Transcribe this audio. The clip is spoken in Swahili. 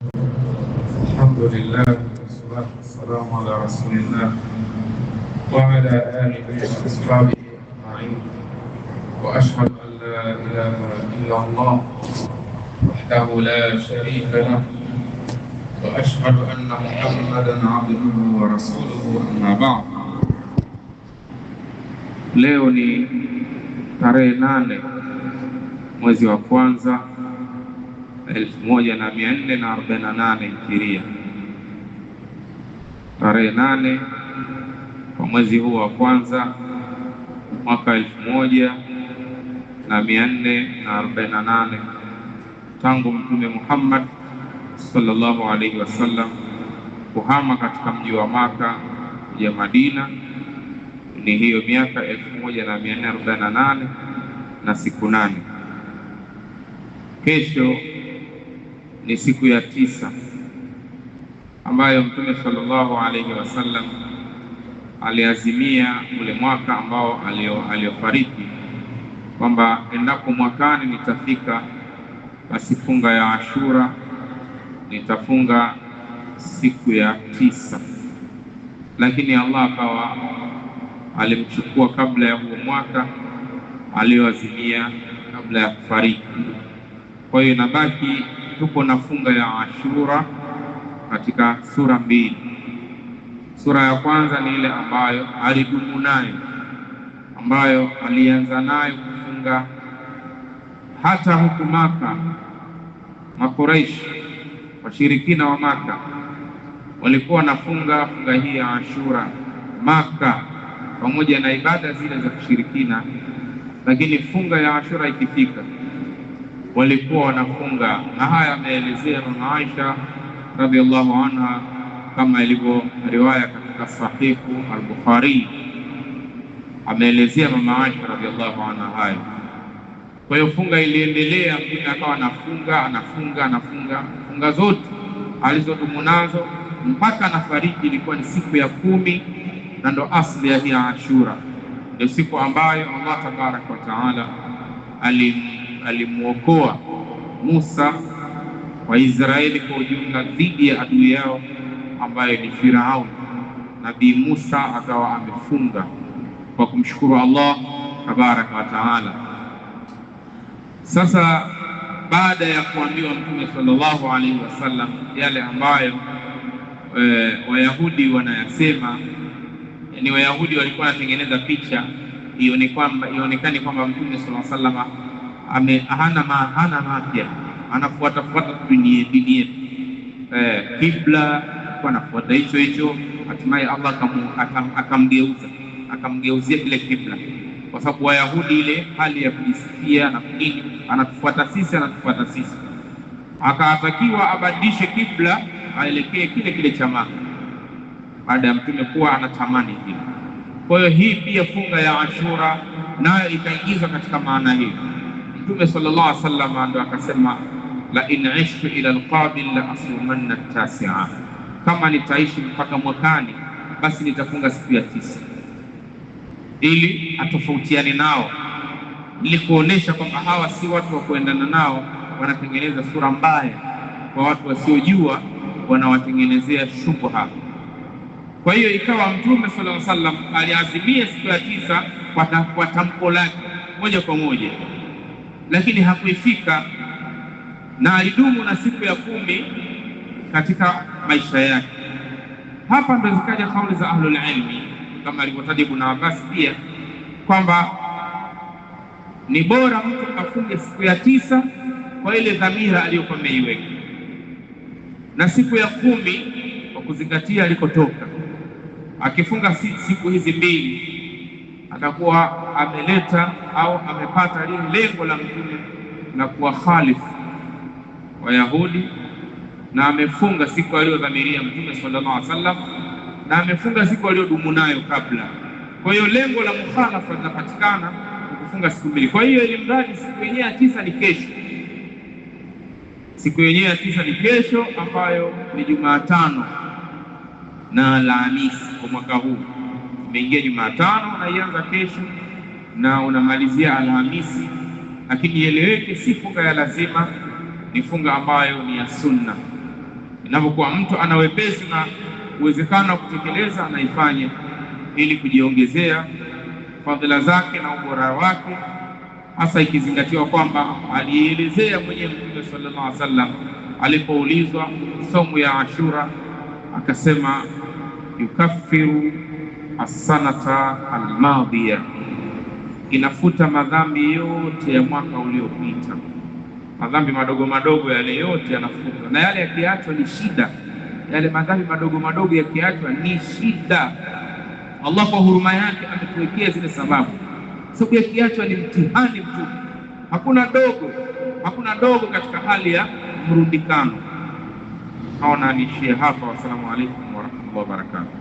الحمد لله والصلاة والسلام على رسول الله وعلى آله وأصحابه أجمعين، وأشهد أن لا إله إلا الله وحده لا شريك له، وأشهد أن محمدا عبده ورسوله، أما بعد. Leo ni tarehe 8 mwezi wa kwanza 1448 Hijiria. Tarehe 8 kwa mwezi huu wa kwanza mwaka 1448 tangu Mtume Muhammad sallallahu alaihi wasallam kuhama katika mji wa Maka ya Madina. Ni hiyo miaka 1448 na siku 8. Kesho ni siku ya 9 ambayo Mtume sallallahu alaihi wasallam aliazimia ule mwaka ambao aliofariki kwamba endapo mwakani nitafika, basi funga ya Ashura nitafunga siku ya 9. Lakini Allah akawa alimchukua kabla ya huo mwaka alioazimia kabla ya kufariki. Kwa hiyo inabaki tupo na funga ya Ashura katika sura 2. Sura ya kwanza ni ile ambayo alidumu nayo, ambayo alianza nayo kufunga hata huku Maka. Makuraish, washirikina wa Maka, walikuwa wanafunga funga hii ya Ashura Maka pamoja na ibada zile za kushirikina, lakini funga ya Ashura ikifika walikuwa wanafunga. Na haya ameelezea Mama Aisha radhiallahu anha kama ilivyo riwaya katika Sahihu al-Bukhari. Ameelezea Mama Aisha radhiallahu anha hayo. Kwa hiyo funga iliendelea, Mtume akawa anafunga funga zote alizodumu nazo mpaka anafariki. Ilikuwa ni siku ya 10 na ndo asli ya hii Ashura, ndio siku ambayo Allah tabaraka wa taala alimuokoa Musa wa Israeli kwa ujumla dhidi ya adui yao ambaye ni Firaun. Nabii Musa akawa amefunga kwa kumshukuru Allah tabaraka wa taala. Sasa baada ya kuambiwa Mtume sallallahu alaihi wasallam yale ambayo Wayahudi wanayasema, yani Wayahudi walikuwa wanatengeneza picha ionekane kwamba Mtume sallallahu alaihi wasallam hana mapya, anafuata dini yetu. Kibla kwa anafuata hicho, hatimaye Allah akamgeuzia kile kibla, kwa sababu Wayahudi ile hali ya kujisifia na kudini, anatufuata sisi, akatakiwa abadilishe kibla aelekee kile cha Maka baada ya Mtume kuwa anatamani hili. Kwa hiyo hii pia funga ya Ashura nayo ikaingizwa katika maana hii. Mtume sallallahu alaihi wasallam ndo akasema, la in ishtu ila alqabil la asumanna at-tasi'a, kama nitaishi mpaka mwakani basi nitafunga siku ya 9, ili atofautiane nao, ili kuonesha kwamba hawa si watu wa kuendana nao, wanatengeneza sura mbaya kwa watu wasiojua, wanawatengenezea shubha. Kwa hiyo ikawa Mtume sallallahu alaihi wasallam aliazimia siku ya 9 kwa tamko lake moja kwa moja, lakini hakuifika, na alidumu na siku ya 10 katika maisha yake. Hapa ndo zikaja kauli za ahlul ilmi kama alivyotaja Ibn Abbas pia kwamba ni bora mtu afunge siku ya 9 kwa ile dhamira aliyokuwa ameiweka, na siku ya 10 kwa kuzingatia alikotoka. Akifunga siku hizi 2 atakuwa ameleta au amepata lile lengo la Mtume la kuwa khalifu Wayahudi, na amefunga siku aliyodhamiria Mtume sallallahu alaihi wasallam, na amefunga siku aliyodumu nayo kabla. Kwa hiyo lengo la mukhalafa linapatikana kufunga siku 2. Kwa hiyo ili mradi siku yenyewe ya 9 ni kesho. Siku yenyewe ya 9 ni kesho, ambayo ni Jumatano na Alhamisi kwa mwaka huu. Umeingia Jumatano na ianza kesho na unamalizia Alhamisi, lakini ieleweke si funga ya lazima, ni funga ambayo ni ya sunna. Inapokuwa mtu ana wepesi na uwezekano wa kutekeleza, anaifanya ili kujiongezea fadhila zake na ubora wake, hasa ikizingatiwa kwamba alielezea mwenyewe Mtume sallallahu alaihi wasallam alipoulizwa somo ya Ashura, akasema yukaffiru as-sanata al-madhiya, inafuta madhambi yote ya mwaka uliopita. Madhambi madogo madogo yale yote yanafutwa, na yale yakiachwa ni shida. Yale madhambi madogo madogo yakiachwa ni shida. Allah kwa huruma yake ametuwekea zile sababu, sababu yakiachwa ni mtihani mtu. Hakuna dogo katika hali ya mrundikano. Naona niishie hapa. Wassalamu alaikum warahmatullahi wabarakatuh.